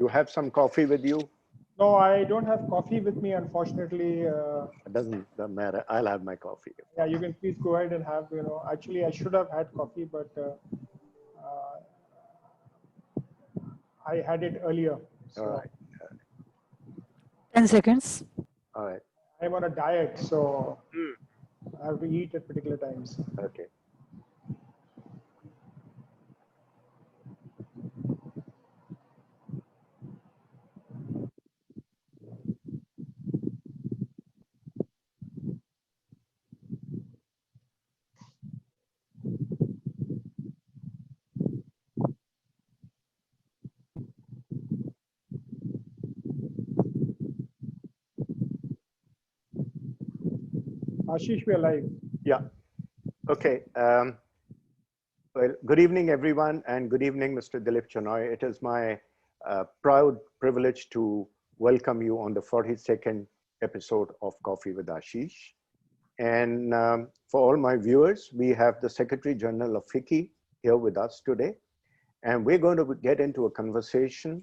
You have some coffee with you? No, I don't have coffee with me, unfortunately. It doesn't matter. I'll have my coffee. Yeah, you can please go ahead and have, actually I should have had coffee, but I had it earlier. So All right. 10 seconds. All right. I'm on a diet, so I have to eat at particular times. Okay. Ashish, we are live. Yeah. Okay. Well, good evening, everyone, and good evening, Mr. Dilip Chenoy. It is my proud privilege to welcome you on the 42nd episode of Coffee with Ashish. And for all my viewers, we have the Secretary General of FICCI here with us today. And we're going to get into a conversation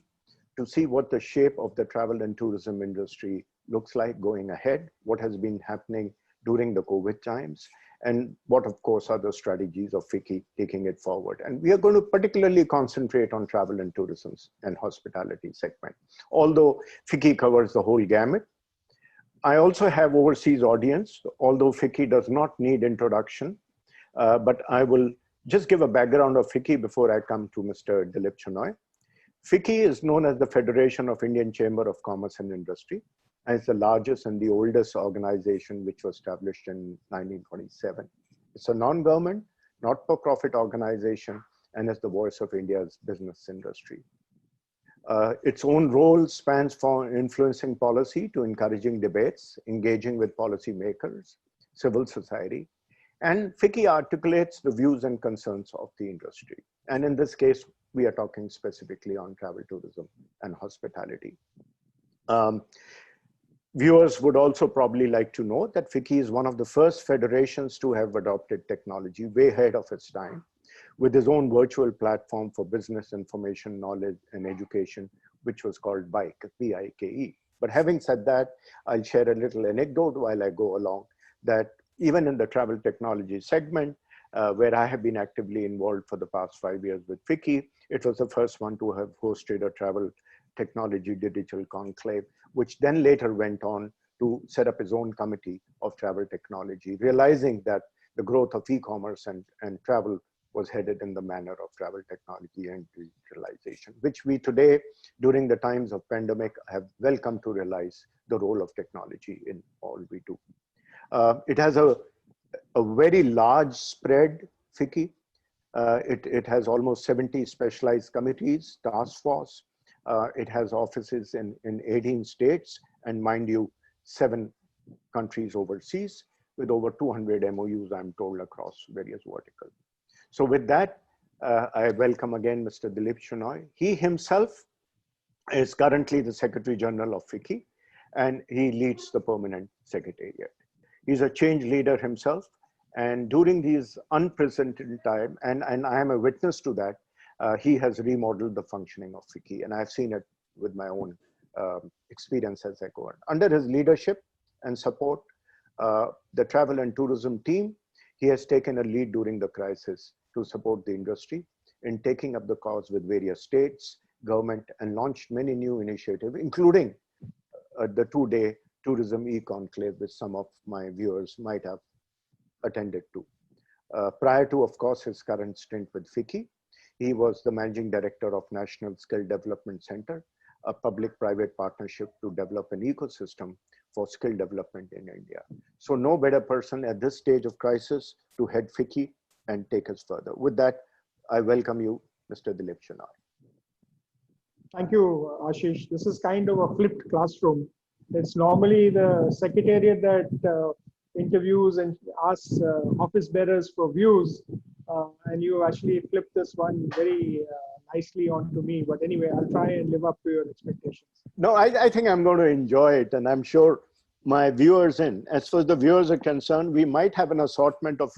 to see what the shape of the travel and tourism industry looks like going ahead, what has been happening during the COVID times, and what, of course, are the strategies of FICCI taking it forward. And we are going to particularly concentrate on travel and tourism and hospitality segment, although FICCI covers the whole gamut. I also have overseas audience, although FICCI does not need introduction, but I will just give a background of FICCI before I come to Mr. Dilip Chenoy. FICCI is known as the Federation of Indian Chamber of Commerce and Industry, and it's the largest and the oldest organization which was established in 1927. It's a non-government, not-for-profit organization, and is the voice of India's business industry. Its own role spans from influencing policy to encouraging debates, engaging with policymakers, civil society, and FICCI articulates the views and concerns of the industry. And in this case, we are talking specifically on travel, tourism, and hospitality. Viewers would also probably like to know that FICCI is one of the first federations to have adopted technology way ahead of its time, with his own virtual platform for business information, knowledge, and education, which was called BIKE, B-I-K-E. But having said that, I'll share a little anecdote while I go along, that even in the travel technology segment, where I have been actively involved for the past 5 years with FICCI, it was the first one to have hosted a travel technology digital conclave, which then later went on to set up his own committee of travel technology, realizing that the growth of e-commerce and travel was headed in the manner of travel technology and digitalization, which we today, during the times of pandemic, have well come to realize the role of technology in all we do. It has a very large spread, FICCI. It has almost 70 specialized committees, task force. It has offices in 18 states, and mind you, 7 countries overseas, with over 200 MOUs, I'm told, across various verticals. So with that, I welcome again Mr. Dilip Chenoy. He himself is currently the Secretary General of FICCI, and he leads the permanent secretariat. He's a change leader himself, and during these unprecedented time, and I am a witness to that, he has remodeled the functioning of FICCI, and I've seen it with my own experience as I go on. Under his leadership and support, the travel and tourism team, he has taken a lead during the crisis to support the industry in taking up the cause with various states, government, and launched many new initiatives, including the 2-day tourism e-conclave, which some of my viewers might have attended to. Prior to, of course, his current stint with FICCI, he was the managing director of National Skill Development Center, a public-private partnership to develop an ecosystem for skill development in India. So no better person at this stage of crisis to head FICCI and take us further. With that, I welcome you, Mr. Dilip Chenoy. Thank you, Ashish. This is kind of a flipped classroom. It's normally the secretariat that interviews and asks office bearers for views, and you actually flipped this one very nicely onto me. But anyway, I'll try and live up to your expectations. No, I think I'm going to enjoy it, and I'm sure my viewers as far as the viewers are concerned, we might have an assortment of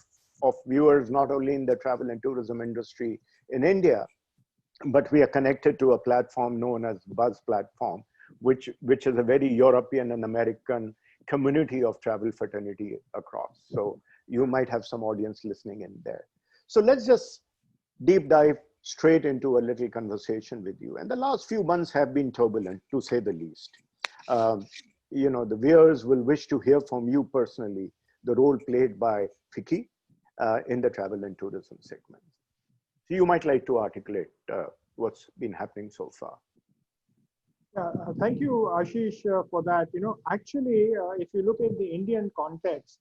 viewers, not only in the travel and tourism industry in India, but we are connected to a platform known as Buzz Platform, which is a very European and American community of travel fraternity across. So you might have some audience listening in there. So let's just deep dive straight into a little conversation with you. And the last few months have been turbulent, to say the least. You know, the viewers will wish to hear from you personally, the role played by FICCI in the travel and tourism segment. So you might like to articulate what's been happening so far. Thank you, Ashish, for that. You know, actually, if you look at the Indian context,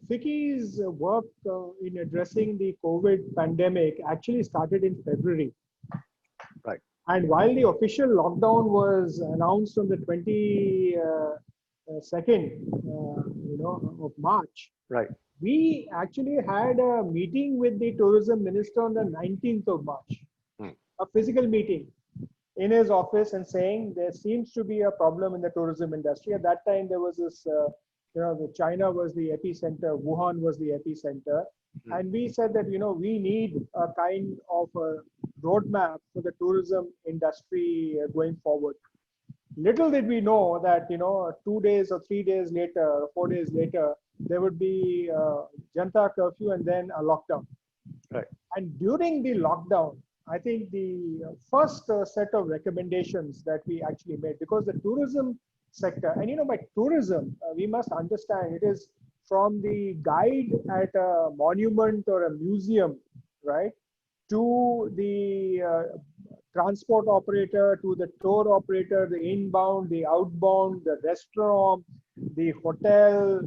FICCI's work in addressing the COVID pandemic actually started in February. Right. And while the official lockdown was announced on the 22nd, of March, right, we actually had a meeting with the tourism minister on the 19th of March, a physical meeting in his office, and saying there seems to be a problem in the tourism industry. At that time, there was this, China was the epicenter, Wuhan was the epicenter. And we said that, we need a kind of a roadmap for the tourism industry going forward. Little did we know that, 2 days or 3 days later, 4 days later, there would be Janta curfew and then a lockdown. Right. And during the lockdown, I think the first set of recommendations that we actually made, because the tourism sector, and by tourism, we must understand it is from the guide at a monument or a museum, right, to the transport operator, to the tour operator, the inbound, the outbound, the restaurant, the hotel,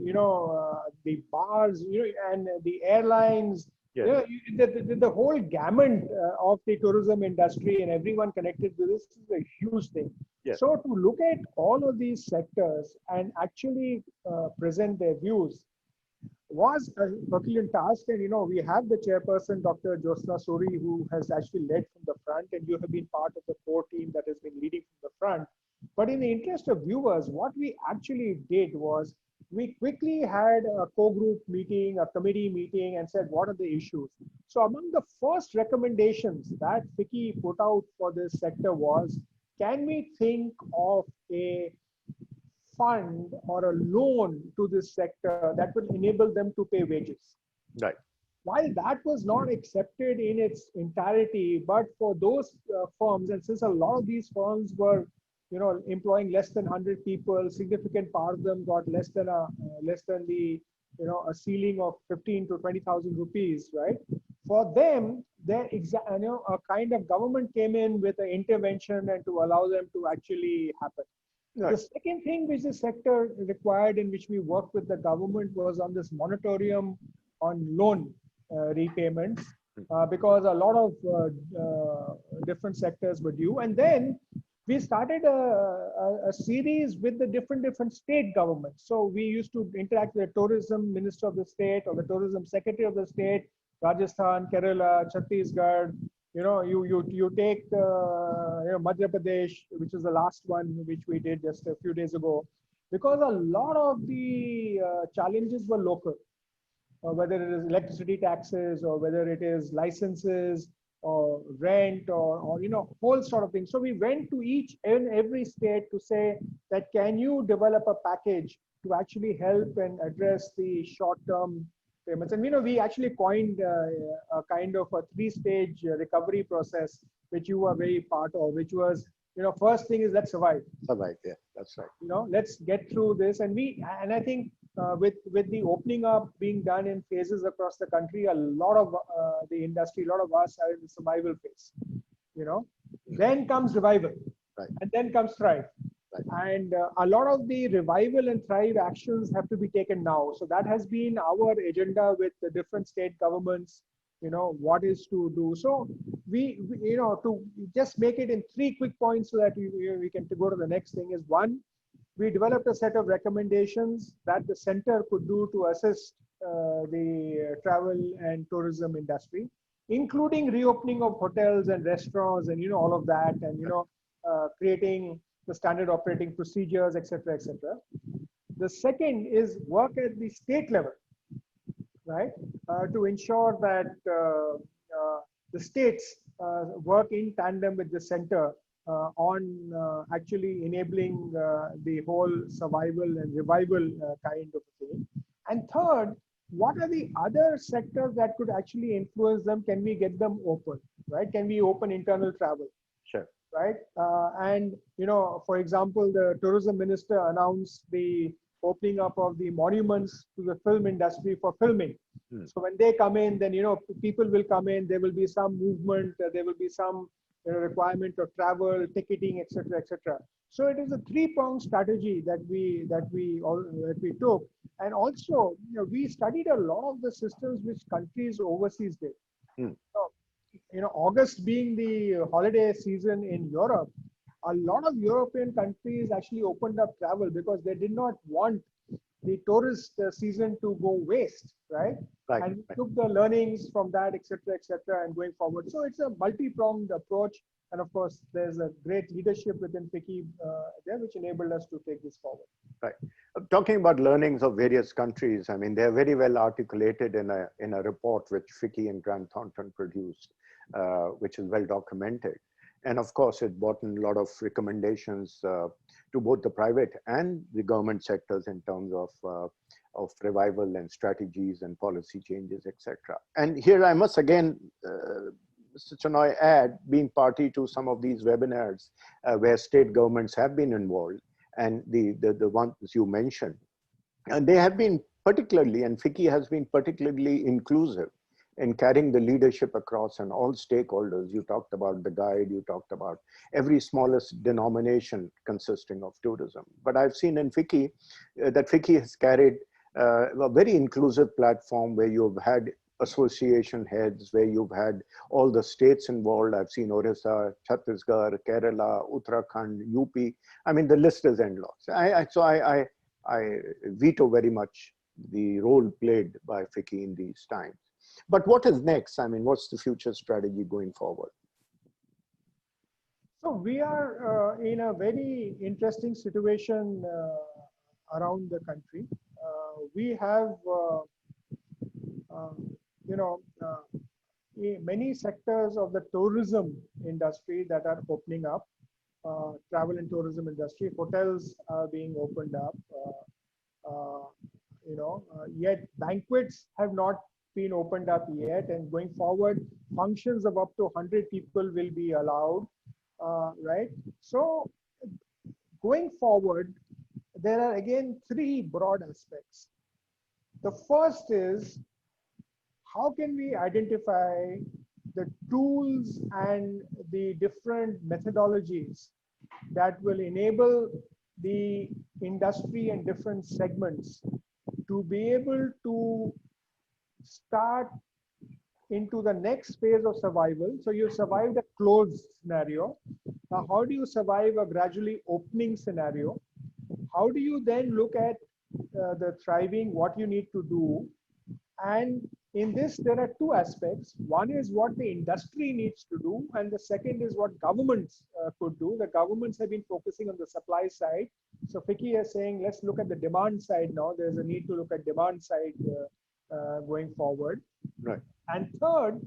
the bars, and the airlines. Yes. The whole gamut of the tourism industry and everyone connected to this is a huge thing. Yes. So to look at all of these sectors and actually present their views was a Herculean task. And we have the chairperson, Dr. Josna Suri, who has actually led from the front, and you have been part of the core team that has been leading from the front. But in the interest of viewers, what we actually did was we quickly had a co-group meeting, a committee meeting, and said, what are the issues? So among the first recommendations that FICCI put out for this sector was, can we think of a fund or a loan to this sector that will enable them to pay wages? Right. While that was not accepted in its entirety, but for those firms, and since a lot of these firms were employing less than 100 people, significant part of them got less than the a ceiling of 15 to 20,000 rupees, right? For them, a kind of government came in with an intervention and to allow them to actually happen. Right. The second thing which the sector required, in which we worked with the government, was on this moratorium on loan repayments, because a lot of different sectors were due. And then we started a series with the different state governments. So we used to interact with the tourism minister of the state or the tourism secretary of the state, Rajasthan, Kerala, Chhattisgarh. You take Madhya Pradesh, which is the last one, which we did just a few days ago, because a lot of the challenges were local, whether it is electricity taxes or whether it is licenses or rent or whole sort of thing. So we went to each and every state to say that, can you develop a package to actually help and address the short-term payments? And we actually coined a kind of a 3-stage recovery process, which you were very part of, which was, first thing is, let's survive. Survive, yeah, that's right. Let's get through this. And I think with the opening up being done in phases across the country, a lot of the industry, a lot of us are in the survival phase. Then comes revival, right, and then comes thrive. Right. And a lot of the revival and thrive actions have to be taken now. So that has been our agenda with the different state governments, what is to do. So we to just make it in 3 quick points so that we can go to the next thing is, one, we developed a set of recommendations that the center could do to assist the travel and tourism industry, including reopening of hotels and restaurants and all of that, and creating the standard operating procedures, etc., etc. The second is work at the state level, right, to ensure that the states work in tandem with the center on actually enabling the whole survival and revival kind of thing. And third, what are the other sectors that could actually influence them? Can we get them open, right? Can we open internal travel? Sure. Right? And, you know, for example, the tourism minister announced the opening up of the monuments to the film industry for filming. So when they come in, then, you know, people will come in, there will be some movement, there will be some, you know, requirement of travel, ticketing, etc., etc. So it is a three-pronged strategy that we took. And also, you know, we studied a lot of the systems which countries overseas did. So, you know, August being the holiday season in Europe, a lot of European countries actually opened up travel because they did not want the tourist season to go waste, right? Right. And we took the learnings from that, etc., etc., and going forward. So it's a multi-pronged approach. And of course, there's a great leadership within FICCI there, which enabled us to take this forward. Right. Talking about learnings of various countries, I mean, they're very well articulated in a report which FICCI and Grant Thornton produced, which is well documented. And of course, it brought in a lot of recommendations to both the private and the government sectors in terms of revival and strategies and policy changes, etc. And here I must again, Mr. Chenoy, add, being party to some of these webinars where state governments have been involved, and the ones you mentioned, and they have been particularly, and FICCI has been particularly inclusive in carrying the leadership across and all stakeholders. You talked about the guide, you talked about every smallest denomination consisting of tourism. But I've seen in FICCI that FICCI has carried a very inclusive platform where you've had association heads, where you've had all the states involved. I've seen Orissa, Chhattisgarh, Kerala, Uttarakhand, UP. I mean, the list is endless. So I veto very much the role played by FICCI in these times. But what is next? I mean, what's the future strategy going forward? So we are in a very interesting situation around the country. We have, you know, many sectors of the tourism industry that are opening up. Travel and tourism industry, hotels are being opened up. You know, yet banquets have not been opened up yet, and going forward, functions of up to 100 people will be allowed, right? So going forward, there are again three broad aspects. The first is, how can we identify the tools and the different methodologies that will enable the industry and different segments to be able to start into the next phase of survival. So you survived a closed scenario. Now, how do you survive a gradually opening scenario? How do you then look at the thriving, what you need to do? And in this, there are two aspects. One is what the industry needs to do, and the second is what governments could do. The governments have been focusing on the supply side. So FICCI is saying, let's look at the demand side now. There's a need to look at demand side going forward. Right. And third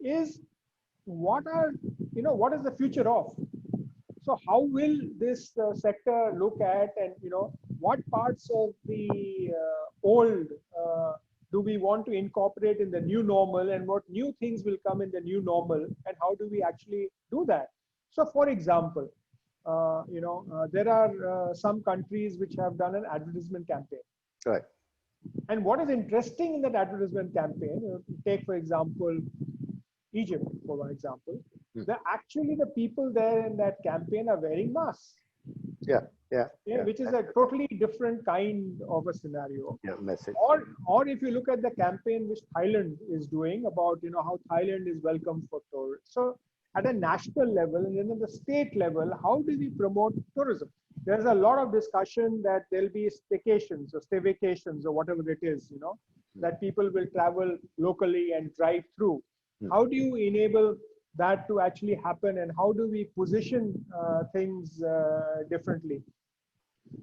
is, what is the future of? So how will this sector look at, and what parts of the old do we want to incorporate in the new normal, and what new things will come in the new normal, and how do we actually do that? So for example, there are some countries which have done an advertisement campaign. Right. And what is interesting in that advertisement campaign, take for example, Egypt, for example, actually the people there in that campaign are wearing masks. Yeah. Which is a totally different kind of a scenario. Yeah, message. Or if you look at the campaign which Thailand is doing about how Thailand is welcome for tourists. So at a national level and then at the state level, how do we promote tourism? There's a lot of discussion that there'll be staycations or stayvacations or whatever it is, that people will travel locally and drive through. How do you enable that to actually happen, and how do we position things differently?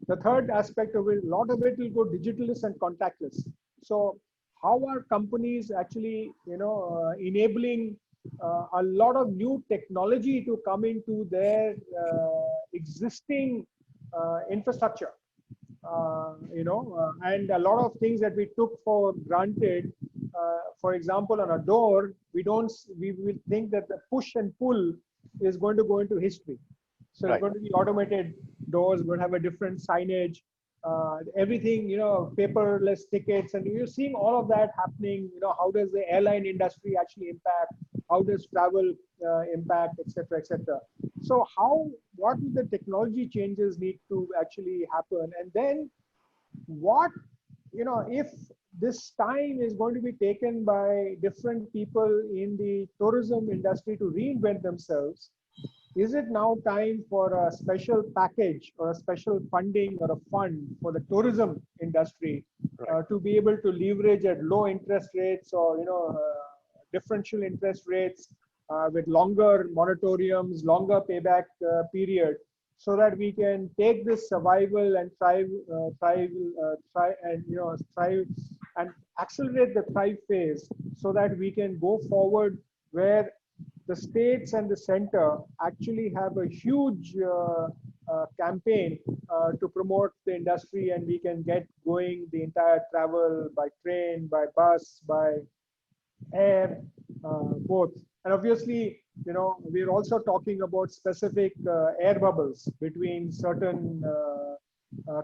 The third aspect of it, a lot of it will go digitalist and contactless. So how are companies actually, enabling a lot of new technology to come into their existing infrastructure. And a lot of things that we took for granted. For example, on a door, we will think that the push and pull is going to go into history. So it's Right. going to be automated doors, going to have a different signage, everything, paperless tickets, and you're seeing all of that happening. How does the airline industry actually impact? How does travel impact, etc., etc. So what do the technology changes need to actually happen? And then if this time is going to be taken by different people in the tourism industry to reinvent themselves, is it now time for a special package or a special funding or a fund for the tourism industry to be able to leverage at low interest rates or differential interest rates with longer moratoriums, longer payback period, so that we can take this survival and thrive and accelerate the thrive phase, so that we can go forward where the states and the center actually have a huge campaign to promote the industry, and we can get going the entire travel by train, by bus, by air, both. And obviously, we're also talking about specific air bubbles between certain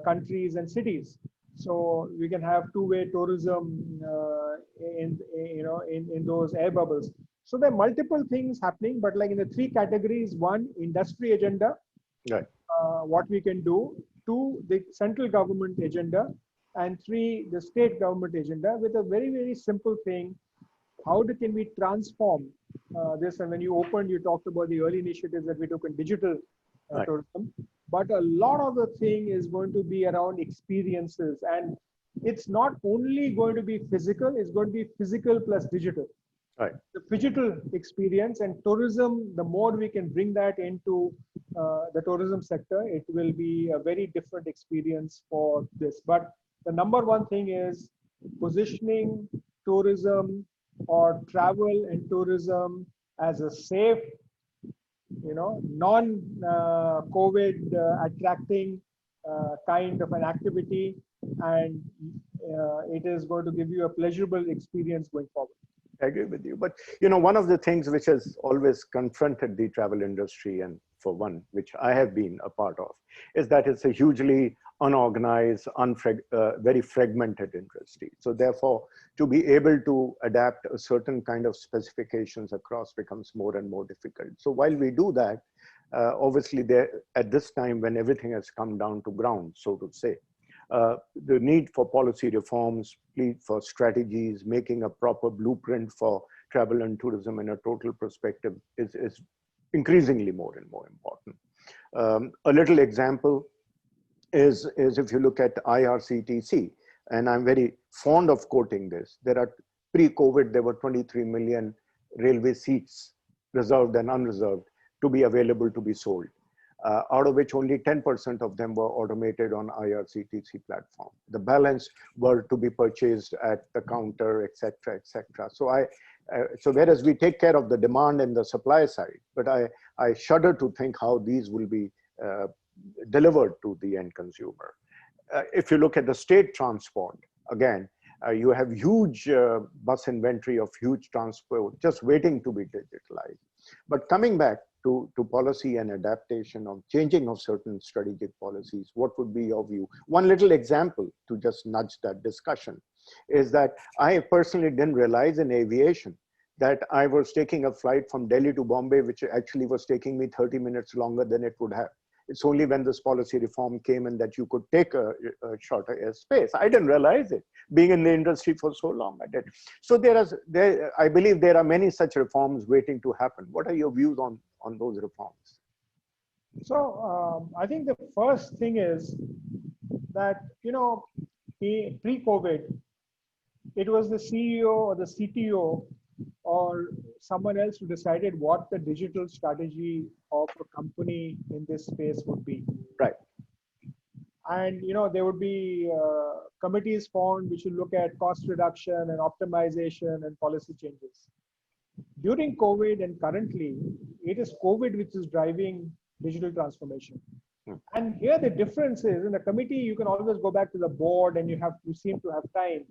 countries and cities. So we can have two-way tourism in those air bubbles. So there are multiple things happening, but like in the three categories: one, industry agenda, Right. what we can do; two, the central government agenda; and three, the state government agenda, with a very, very simple thing: how can we transform this? And when you opened, you talked about the early initiatives that we took in digital tourism. But a lot of the thing is going to be around experiences. And it's not only going to be physical, it's going to be physical plus digital. Right. The digital experience and tourism, the more we can bring that into the tourism sector, it will be a very different experience for this. But the number one thing is positioning tourism or travel and tourism as a safe, non-COVID attracting kind of an activity, and it is going to give you a pleasurable experience going forward. I agree with you. But, one of the things which has always confronted the travel industry, and for one, which I have been a part of, is that it's a hugely unorganized, very fragmented industry. So therefore, to be able to adapt a certain kind of specifications across becomes more and more difficult. So while we do that, obviously at this time when everything has come down to ground, so to say, the need for policy reforms, need for strategies, making a proper blueprint for travel and tourism in a total perspective is increasingly more and more important. A little example is if you look at IRCTC, and I'm very fond of quoting this, pre-COVID, there were 23 million railway seats, reserved and unreserved, to be available to be sold. Out of which only 10% of them were automated on IRCTC platform. The balance were to be purchased at the counter, etc., etc. So whereas we take care of the demand and the supply side, but I shudder to think how these will be delivered to the end consumer. If you look at the state transport, again, you have huge bus inventory of huge transport just waiting to be digitalized. But coming back to policy and adaptation of changing of certain strategic policies, what would be your view? One little example to just nudge that discussion is that I personally didn't realize in aviation that I was taking a flight from Delhi to Bombay, which actually was taking me 30 minutes longer than it would have. It's only when this policy reform came in that you could take a shorter airspace. I didn't realize it, being in the industry for so long. I did. So I believe there are many such reforms waiting to happen. What are your views on those reforms? So I think the first thing is that, pre-COVID, it was the CEO or the CTO or someone else who decided what the digital strategy of a company in this space would be. Right. And there would be committees formed which will look at cost reduction and optimization and policy changes. During COVID and currently, it is COVID which is driving digital transformation. And here the difference is, in a committee, you can always go back to the board and you seem to have time.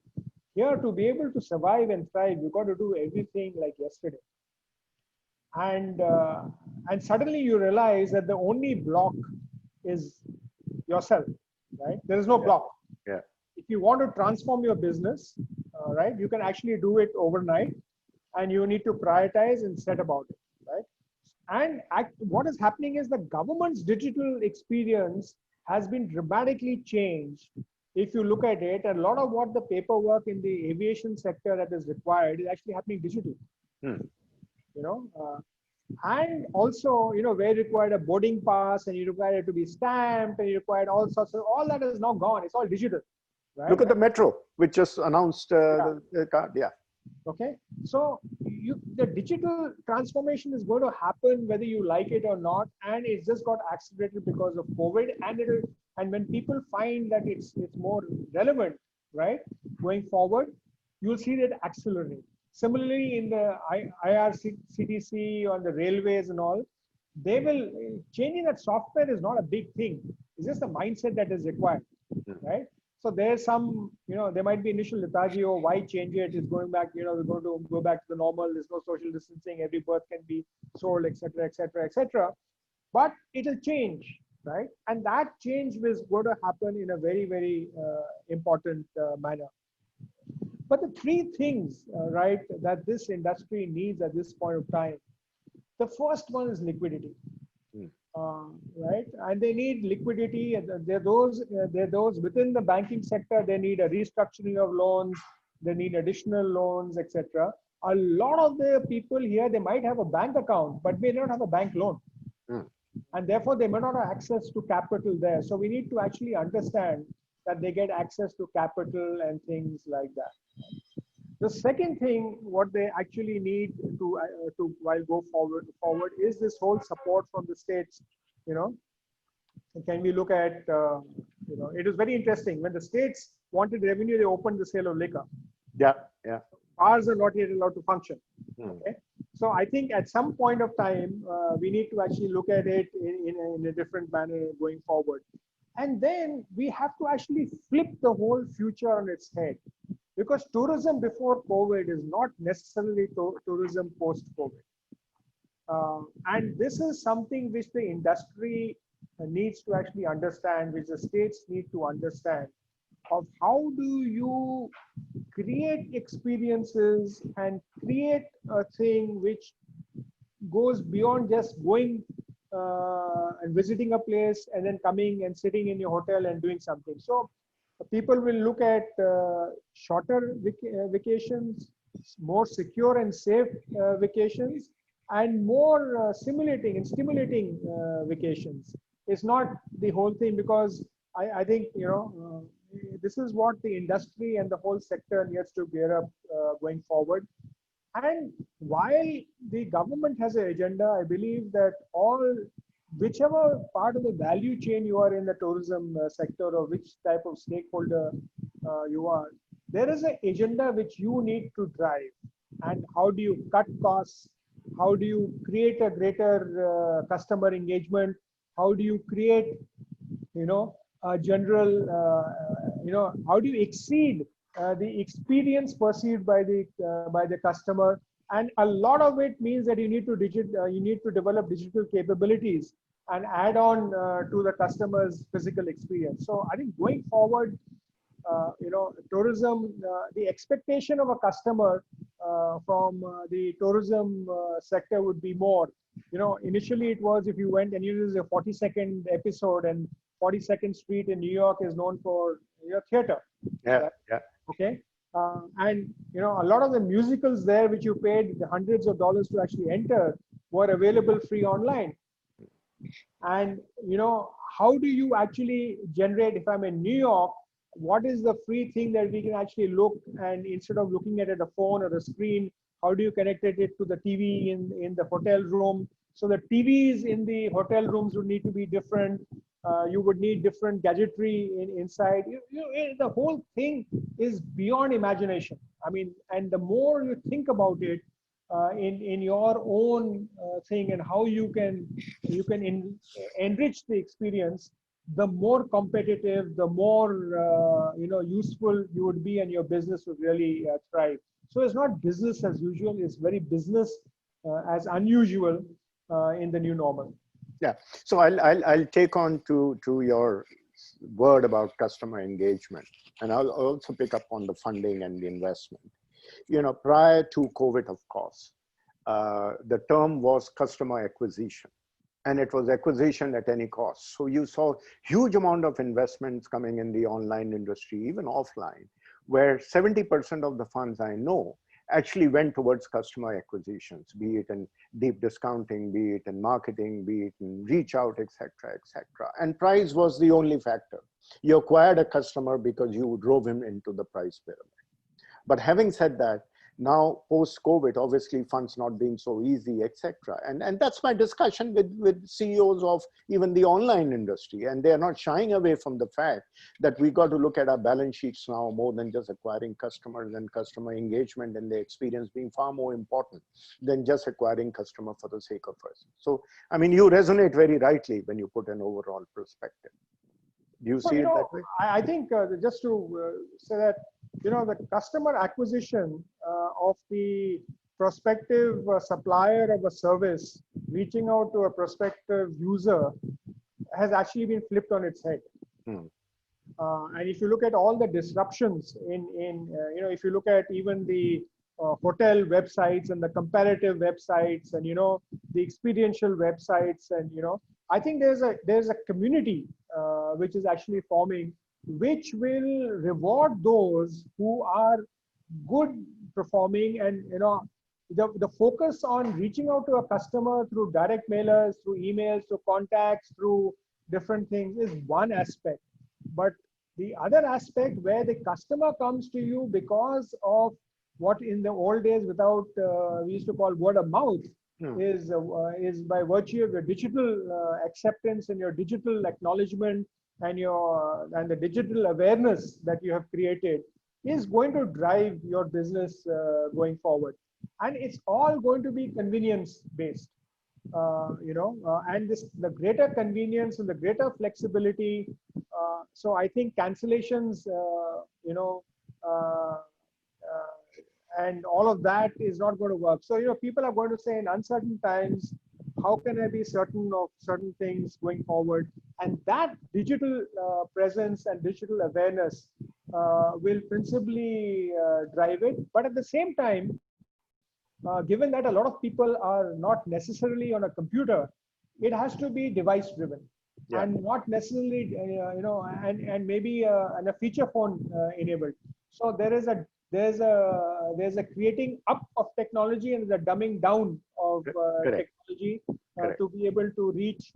Here, to be able to survive and thrive, you've got to do everything like yesterday. And suddenly you realize that the only block is yourself, right? There is no block. Yeah. If you want to transform your business, right, you can actually do it overnight, and you need to prioritize and set about it, right? And what is happening is the government's digital experience has been dramatically changed. If you look at it, a lot of what the paperwork in the aviation sector that is required is actually happening digitally. You know, and also, you know, where you required a boarding pass and you required it to be stamped and you required all sorts of, all that is now gone. It's all digital. Right? Look at the metro, which just announced the card. Yeah. Okay, so the digital transformation is going to happen whether you like it or not, and it's just got accelerated because of COVID. And when people find that it's more relevant, right, going forward, you'll see that accelerate. Similarly, in the IRCTC on the railways and all, they will changing that software is not a big thing. It's just the mindset that is required, right? So there's some, you know, there might be initial lethargy, or why change it? It's going back, you know, we're going to go back to the normal. There's no social distancing. Every birth can be sold, etc., etc., etc. But it'll change, right? And that change is going to happen in a very, very important manner. But the three things, right, that this industry needs at this point of time, the first one is liquidity. Right, and they need liquidity. They're those within the banking sector. They need a restructuring of loans. They need additional loans, etc. A lot of the people here, they might have a bank account, but may not have a bank loan, and therefore they may not have access to capital there. So we need to actually understand that they get access to capital and things like that. The second thing, what they actually need to while go forward is this whole support from the states. You know, can we look at you know, it is very interesting when the states wanted revenue, they opened the sale of liquor. Yeah, yeah. Bars are not yet allowed to function. Okay, so I think at some point of time we need to actually look at it in a different manner going forward, and then we have to actually flip the whole future on its head. Because tourism before COVID is not necessarily tourism post-COVID. And this is something which the industry needs to actually understand, which the states need to understand, of how do you create experiences and create a thing which goes beyond just going and visiting a place and then coming and sitting in your hotel and doing something. So people will look at shorter vacations, more secure and safe vacations, and more stimulating vacations. It's not the whole thing, because I think, you know, this is what the industry and the whole sector needs to gear up going forward. And while the government has an agenda, I believe that whichever part of the value chain you are in the tourism sector, or which type of stakeholder you are, there is an agenda which you need to drive. And how do you cut costs? How do you create a greater customer engagement? How do you create, you know, a general, you know, how do you exceed the experience perceived by the customer? And a lot of it means that you need to develop digital capabilities and add on to the customer's physical experience. So I think going forward, you know, tourism, the expectation of a customer from the tourism sector would be more. You know, initially it was, if you went and you did a 40-second episode, and 42nd Street in New York is known for your theater. Yeah, right? yeah. Okay. And you know, a lot of the musicals there, which you paid the hundreds of dollars to actually enter, were available free online. And you know, how do you actually generate, if I'm in New York, what is the free thing that we can actually look, and instead of looking at it, a phone or a screen, how do you connect it to the TV in the hotel room? So the TVs in the hotel rooms would need to be different. You would need different gadgetry inside. The whole thing is beyond imagination. I mean, and the more you think about it, in your own thing, and how you can enrich the experience, the more competitive, the more useful you would be, and your business would really thrive. So it's not business as usual; it's very business as unusual in the new normal. Yeah. So I'll take on to your word about customer engagement, and I'll also pick up on the funding and the investment. You know, prior to COVID, of course, the term was customer acquisition, and it was acquisition at any cost. So you saw huge amount of investments coming in the online industry, even offline, where 70% of the funds I know actually went towards customer acquisitions, be it in deep discounting, be it in marketing, be it in reach out, etc., etc. And price was the only factor. You acquired a customer because you drove him into the price pyramid. But having said that, now post-COVID, obviously funds not being so easy, etc. And that's my discussion with CEOs of even the online industry. And they're not shying away from the fact that we got to look at our balance sheets now more than just acquiring customers, and customer engagement and the experience being far more important than just acquiring customer for the sake of us. So, I mean, you resonate very rightly when you put an overall perspective. Do you see it that way? I think just to say that, the customer acquisition of the prospective supplier of a service reaching out to a prospective user has actually been flipped on its head. And if you look at all the disruptions if you look at even the hotel websites and the comparative websites and, the experiential websites, and, I think there's a community which is actually forming, which will reward those who are good performing. And the focus on reaching out to a customer through direct mailers, through emails, through contacts, through different things is one aspect. But the other aspect, where the customer comes to you because of what in the old days, without we used to call word of mouth, is by virtue of your digital acceptance and your digital acknowledgement and the digital awareness that you have created, is going to drive your business going forward. And it's all going to be convenience based, and the greater convenience and the greater flexibility. So I think cancellations, and all of that is not going to work. So, people are going to say, in uncertain times, how can I be certain of certain things going forward? And that digital presence and digital awareness will principally drive it. But at the same time, given that a lot of people are not necessarily on a computer, it has to be device driven. Yeah. And not necessarily, and maybe and a feature phone enabled. So there's a creating up of technology and the dumbing down of technology to be able to reach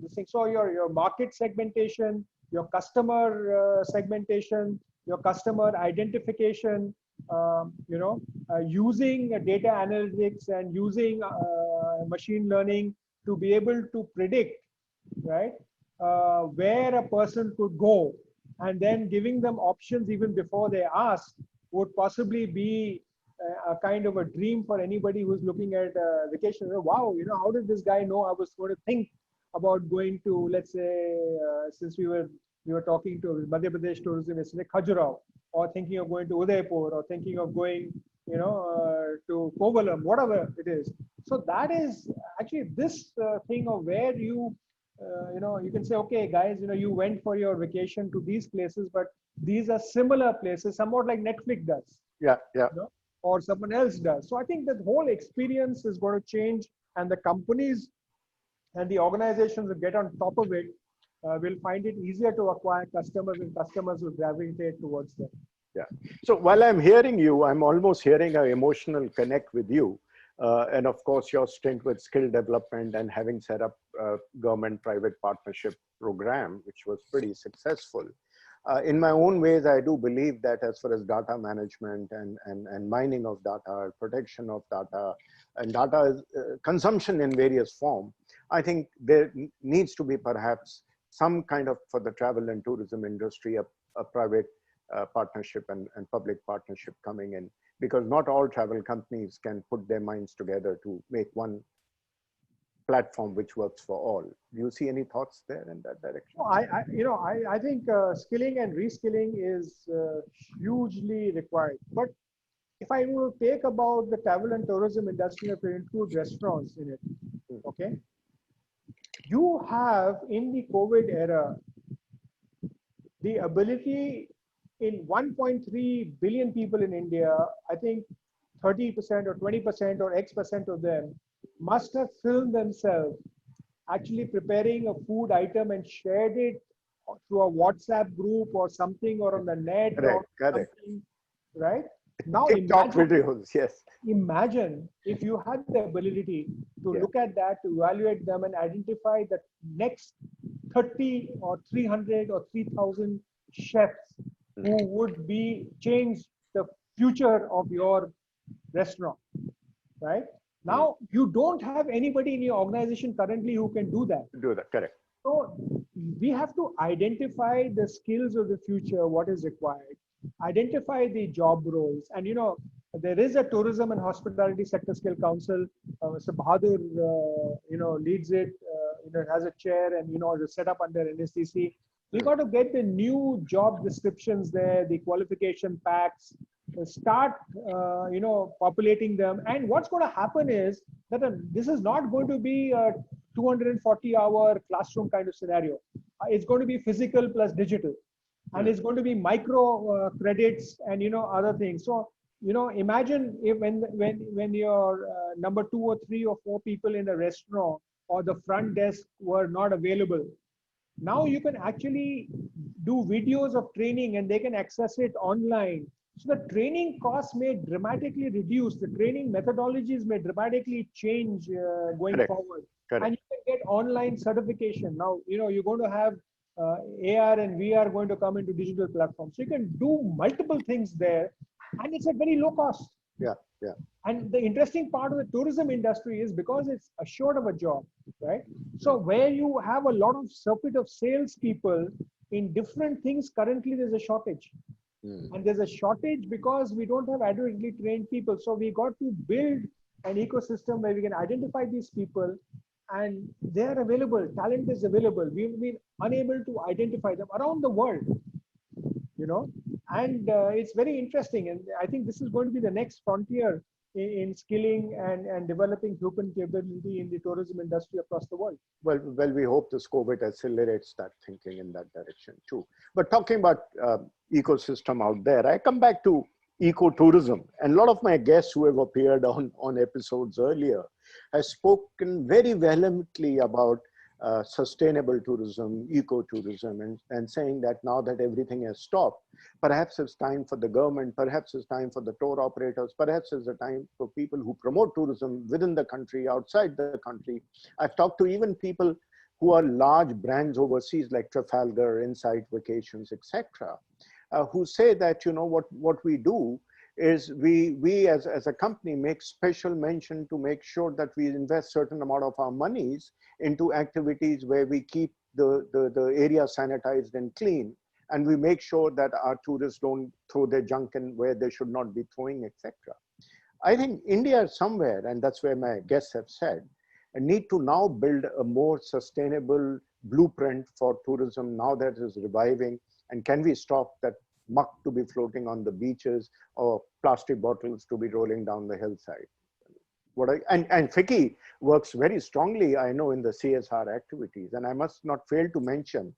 this thing. So your market segmentation, your customer segmentation, your customer identification, using data analytics and using machine learning to be able to predict, right, where a person could go, and then giving them options even before they ask, would possibly be a kind of a dream for anybody who's looking at vacation. Wow, how did this guy know I was going to think about going to, let's say, since we were talking to Madhya Pradesh tourism, yesterday, Khajuraho, or thinking of going to Udaipur, or thinking of going, to Kovalam, whatever it is. So that is actually this thing of where you can say, okay, guys, you went for your vacation to these places, but these are similar places, somewhat like Netflix does. Yeah. Or someone else does. So I think that whole experience is going to change, and the companies and the organizations that get on top of it will find it easier to acquire customers, and customers will gravitate towards them. Yeah. So while I'm hearing you, I'm almost hearing an emotional connect with you. And of course, your stint with skill development and having set up a government-private partnership program, which was pretty successful. In my own ways, I do believe that as far as data management and mining of data, protection of data, and data consumption in various form, I think there needs to be perhaps some kind of, for the travel and tourism industry, a private partnership and public partnership coming in, because not all travel companies can put their minds together to make one platform which works for all. Do you see any thoughts there in that direction? I think skilling and reskilling is hugely required. But if I will take about the travel and tourism industry, if you include restaurants in it, okay, you have in the COVID era the ability in 1.3 billion people in India, I think 30% or 20% or X% of them must have filmed themselves actually preparing a food item and shared it through a WhatsApp group or something, or on the net, Correct, or correct. something, right? Now TikTok videos, yes. imagine if you had the ability to look at that, to evaluate them and identify the next 30 or 300 or 3,000 chefs who would be change the future of your restaurant, right? Now, you don't have anybody in your organization currently who can do that. Do that, correct. So we have to identify the skills of the future, what is required, identify the job roles. And, there is a tourism and hospitality sector skill council. Mr. Bahadur, leads it, has a chair, and, is set up under NSCC. We got to get the new job descriptions there, the qualification packs, start, populating them. And what's going to happen is that this is not going to be a 240-hour classroom kind of scenario. It's going to be physical plus digital, and it's going to be micro credits and other things. So imagine if when your number 2 or 3 or 4 people in a restaurant or the front desk were not available. Now you can actually do videos of training and they can access it online. So the training costs may dramatically reduce. The training methodologies may dramatically change going forward. Correct. And you can get online certification. Now, you're going to have AR and VR going to come into digital platforms. So you can do multiple things there, and it's at very low cost. Yeah, yeah. And the interesting part of the tourism industry is because it's assured of a job, right? So where you have a lot of circuit of salespeople in different things, currently there's a shortage. And there's a shortage because we don't have adequately trained people. So we got to build an ecosystem where we can identify these people, and they're available. Talent is available. We've been unable to identify them around the world, and it's very interesting. And I think this is going to be the next frontier in skilling and developing human capability in the tourism industry across the world. Well, we hope this COVID accelerates that thinking in that direction too. But talking about ecosystem out there, I come back to ecotourism. And a lot of my guests who have appeared on episodes earlier has spoken very vehemently about sustainable tourism, ecotourism, and saying that now that everything has stopped, perhaps it's time for the government, perhaps it's time for the tour operators, perhaps it's a time for people who promote tourism within the country, outside the country. I've talked to even people who are large brands overseas like Trafalgar, Insight Vacations, etc., who say that, what we do is we as a company make special mention to make sure that we invest certain amount of our monies into activities where we keep the area sanitized and clean, and we make sure that our tourists don't throw their junk in where they should not be throwing, etc. I think India somewhere, and that's where my guests have said, need to now build a more sustainable blueprint for tourism now that it is reviving. And can we stop that muck to be floating on the beaches or plastic bottles to be rolling down the hillside? And FICCI works very strongly, I know, in the CSR activities. And I must not fail to mention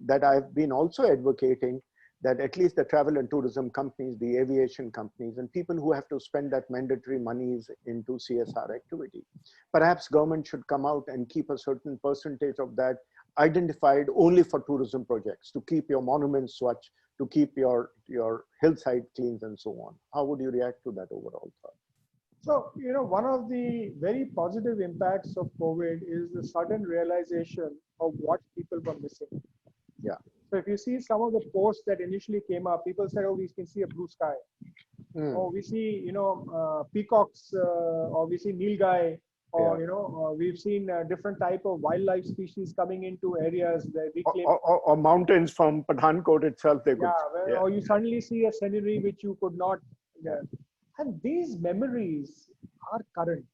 that I've been also advocating that at least the travel and tourism companies, the aviation companies, and people who have to spend that mandatory monies into CSR activity, perhaps government should come out and keep a certain percentage of that identified only for tourism projects, to keep your monuments swatch, to keep your hillside clean, and so on. How would you react to that overall thought? So, one of the very positive impacts of COVID is the sudden realization of what people were missing. Yeah. So if you see some of the posts that initially came up, people said, oh, we can see a blue sky. Or we see, peacocks, or we see nilgai or we've seen different type of wildlife species coming into areas that reclaim. Or mountains from Pathankot itself, they could. Yeah, or you suddenly see a scenery which you could not. Yeah. And these memories are current.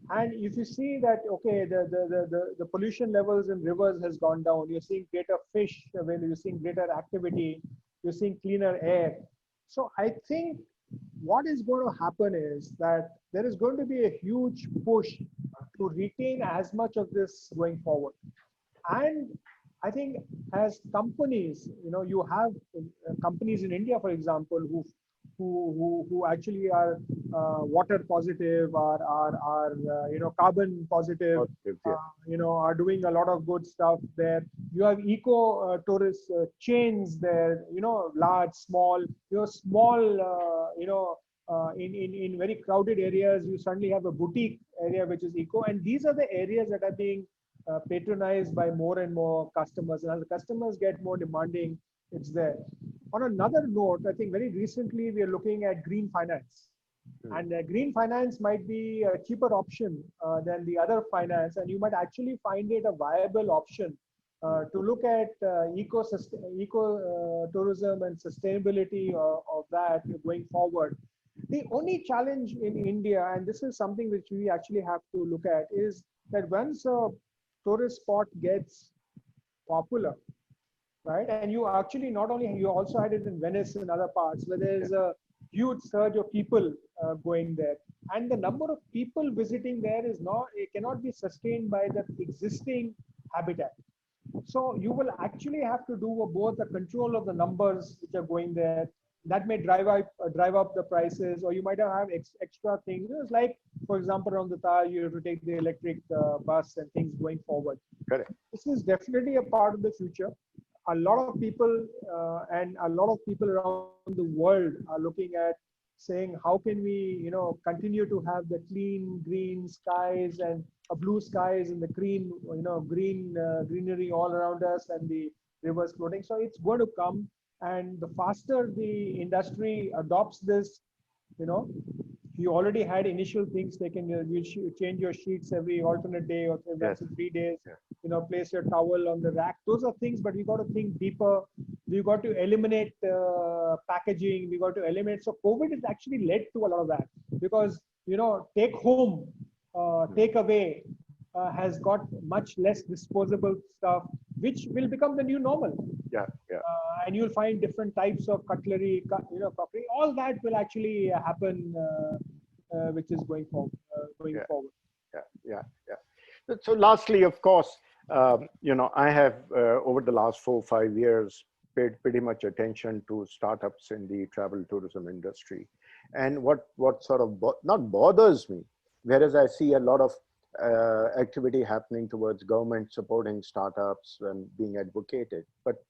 And if you see that, okay, the pollution levels in rivers has gone down, you're seeing greater fish, you're seeing greater activity, you're seeing cleaner air. So I think what is going to happen is that there is going to be a huge push to retain as much of this going forward. And I think as companies, you have companies in India, for example, who actually are water positive, are carbon positive, are doing a lot of good stuff there. You have eco tourist chains there, large, small, in very crowded areas, you suddenly have a boutique area which is eco, and these are the areas that are being patronized by more and more customers. And as the customers get more demanding, it's there. On another note, I think very recently we are looking at green finance. And green finance might be a cheaper option than the other finance, and you might actually find it a viable option to look at eco tourism and sustainability of that going forward. The only challenge in India, and this is something which we actually have to look at, is that once a tourist spot gets popular, right? And you actually you also had it in Venice and other parts where there's a huge surge of people going there. And the number of people visiting there it cannot be sustained by the existing habitat. So you will actually have to do both the control of the numbers which are going there. That may drive up the prices, or you might have extra things. It's like, for example, around the Taj, you have to take the electric bus and things going forward. Correct. This is definitely a part of the future. A lot of people and a lot of people around the world are looking at saying, how can we, continue to have the clean green skies and blue skies and the greenery all around us and the rivers floating. So it's going to come. And the faster the industry adopts this, you already had initial things taken. You change your sheets every alternate day or every 3 days. Place your towel on the rack. Those are things, but we got to think deeper. We got to eliminate packaging. We got to eliminate. So COVID has actually led to a lot of that because take home, take away has got much less disposable stuff, which will become the new normal. And you'll find different types of cutlery, crockery. All that will actually happen, which is going forward. So lastly, of course, I have over the last 4 or 5 years paid pretty much attention to startups in the travel tourism industry, and what sort of not bothers me, whereas I see a lot of activity happening towards government supporting startups and being advocated, but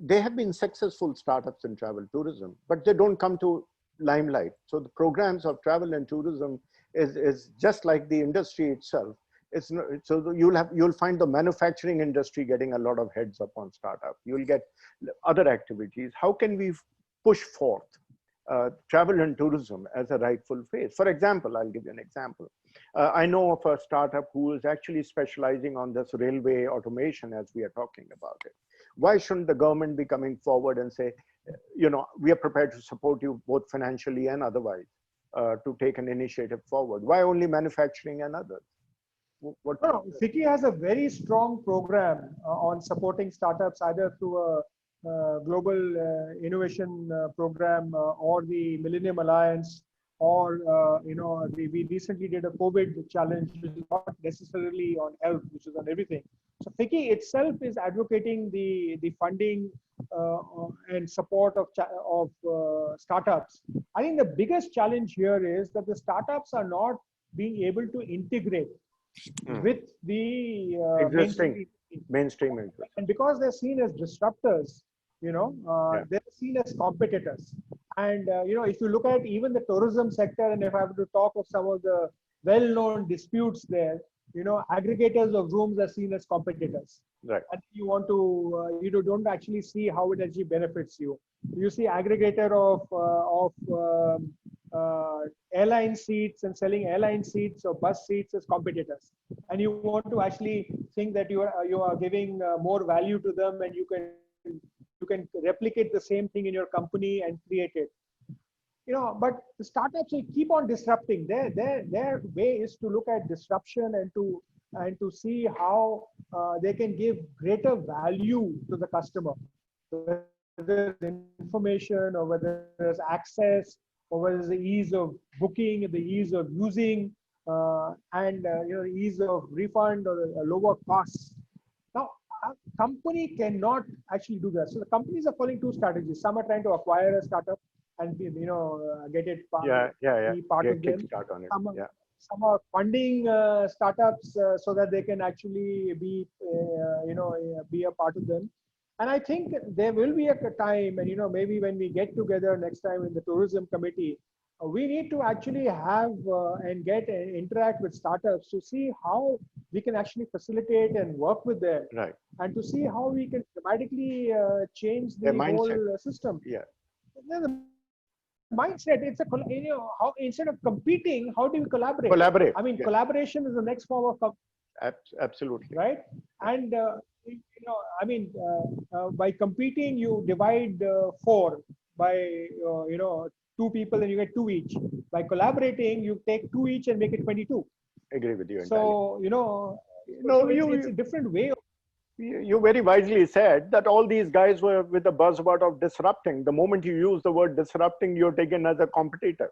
they have been successful startups in travel tourism, but they don't come to limelight. So the programs of travel and tourism is just like the industry itself. It's not, so you'll find the manufacturing industry getting a lot of heads up on startup. You'll get other activities. How can we push forth travel and tourism as a rightful phase? For example, I'll give you an example. I know of a startup who is actually specializing on this railway automation as we are talking about it. Why shouldn't the government be coming forward and say, we are prepared to support you both financially and otherwise to take an initiative forward? Why only manufacturing and others? FICCI has a very strong program on supporting startups, either through a global innovation program or the Millennium Alliance, or we recently did a COVID challenge, which is not necessarily on health, which is on everything. So FICCI itself is advocating the funding and support of startups. I think the biggest challenge here is that the startups are not being able to integrate with the mainstream. And because they're seen as disruptors, they're seen as competitors. And if you look at even the tourism sector, and if I have to talk of some of the well-known disputes there, aggregators of rooms are seen as competitors. Right. And you want to, you don't actually see how it actually benefits you. You see aggregator of airline seats and selling airline seats or bus seats as competitors, and you want to actually think that you are giving more value to them, and you can replicate the same thing in your company and create it. But the startups will keep on disrupting. Their way is to look at disruption and to see how they can give greater value to the customer, whether it's information or whether there's access or whether it's the ease of booking, the ease of using, and the ease of refund or a lower costs. Now, a company cannot actually do that. So the companies are following two strategies. Some are trying to acquire a startup and get it part, be part of them. On it. Some are funding startups so that they can actually be be a part of them. And I think there will be a time, and maybe when we get together next time in the tourism committee, we need to actually have and get and interact with startups to see how we can actually facilitate and work with them, right, and to see how we can dramatically change the whole system. Yeah. The mindset, it's how instead of competing, how do we collaborate? I mean, collaboration is the next form of absolutely right. And I mean, by competing, you divide 4 by two people, and you get 2 each. By collaborating, you take 2 each and make it 22. Agree with you entirely. So it's a different way of. You very wisely said that all these guys were with the buzzword of disrupting. The moment you use the word disrupting, you're taken as a competitor.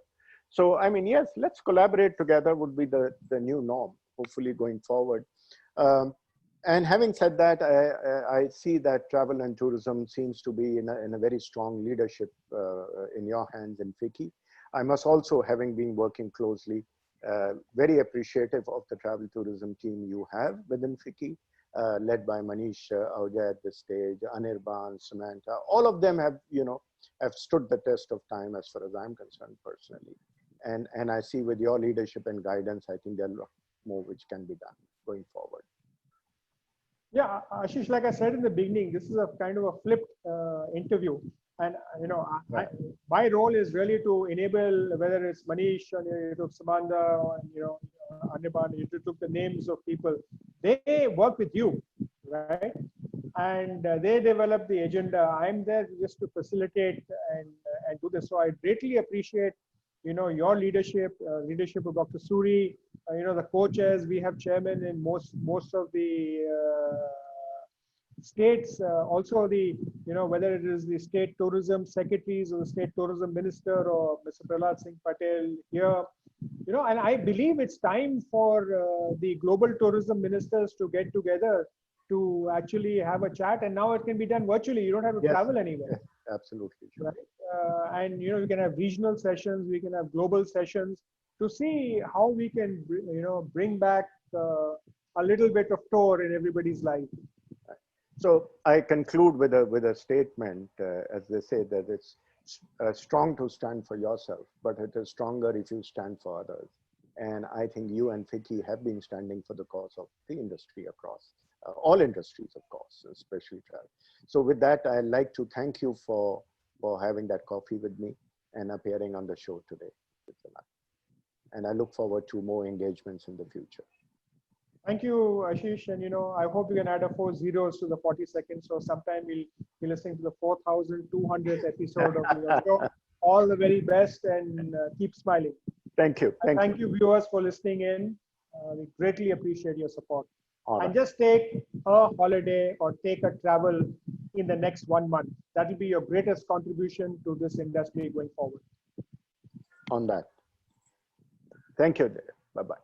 So, I mean, yes, let's collaborate together would be the new norm, hopefully going forward. And having said that, I see that travel and tourism seems to be in a very strong leadership in your hands in FICCI. I must also, having been working closely, very appreciative of the travel tourism team you have within FICCI. Led by Manish Ahuja at this stage, Anirban, Samantha, all of them have, have stood the test of time as far as I'm concerned personally. And I see with your leadership and guidance, I think there's a lot more which can be done going forward. Yeah, Ashish, like I said in the beginning, this is a kind of a flipped interview. And, my role is really to enable, whether it's Manish or you took Samantha or, Anirban, you took the names of people. They work with you, right? And they develop the agenda. I'm there just to facilitate and do this. So I greatly appreciate, your leadership, leadership of Dr. Suri, the co-chairs. We have chairmen in most of the states, also the, whether it is the state tourism secretaries or the state tourism minister or Mr. Prahlad Singh Patel here. And I believe it's time for the global tourism ministers to get together to actually have a chat. And now it can be done virtually. You don't have to travel anywhere. Yes, absolutely. Right? And, we can have regional sessions, we can have global sessions to see how we can, bring back a little bit of tour in everybody's life. So I conclude with a statement, as they say, that it's strong to stand for yourself, but it is stronger if you stand for others. And I think you and FICCI have been standing for the cause of the industry across, all industries, of course, especially travel. So with that, I'd like to thank you for having that coffee with me and appearing on the show today. And I look forward to more engagements in the future. Thank you, Ashish. And, I hope you can add 4 zeros to the 40 seconds. So sometime we'll be listening to the 4,200th episode of your show. All the very best and keep smiling. Thank you. Thank you, viewers, for listening in. We greatly appreciate your support. Right. And just take a holiday or take a travel in the next 1 month. That will be your greatest contribution to this industry going forward. On that. Thank you. Bye-bye.